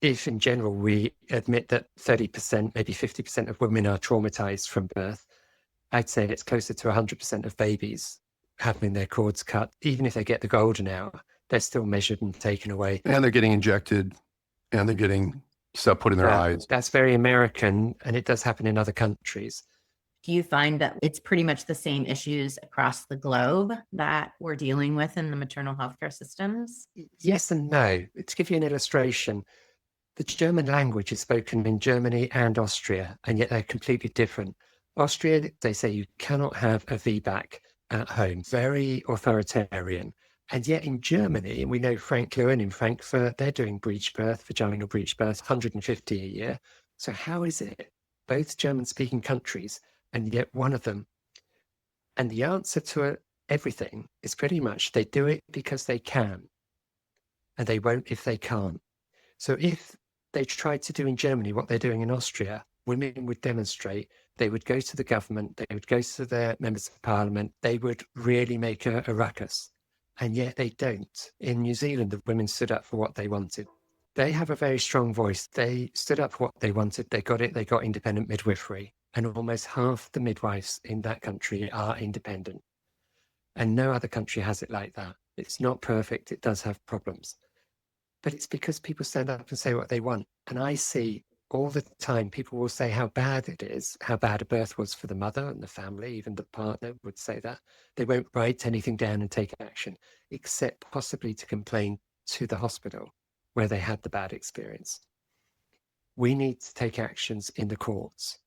if in general we admit that 30%, maybe 50% of women are traumatized from birth, I'd say it's closer to 100% of babies having their cords cut. Even if they get the golden hour, they're still measured and taken away. And they're getting injected and they're getting stuff put in their eyes. That's very American, and it does happen in other countries. Do you find that it's pretty much the same issues across the globe that we're dealing with in the maternal healthcare systems? Yes and no. To give you an illustration, the German language is spoken in Germany and Austria, and yet they're completely different. Austria, they say you cannot have a VBAC at home, very authoritarian. And yet in Germany, and we know Frank Lewin in Frankfurt, they're doing breech birth, vaginal breech birth, 150 a year. So how is it both German-speaking countries, and yet one of them? And the answer to everything is pretty much they do it because they can, and they won't if they can't. So if they tried to do in Germany what they're doing in Austria, women would demonstrate, they would go to the government, they would go to their members of parliament, they would really make a ruckus. And yet they don't. In New Zealand, the women stood up for what they wanted. They have a very strong voice. They stood up for what they wanted. They got it. They got independent midwifery. And almost half the midwives in that country are independent. And no other country has it like that. It's not perfect. It does have problems. But it's because people stand up and say what they want. And I see all the time people will say how bad it is, how bad a birth was for the mother and the family, even the partner would say that. They won't write anything down and take action, except possibly to complain to the hospital where they had the bad experience. We need to take actions in the courts.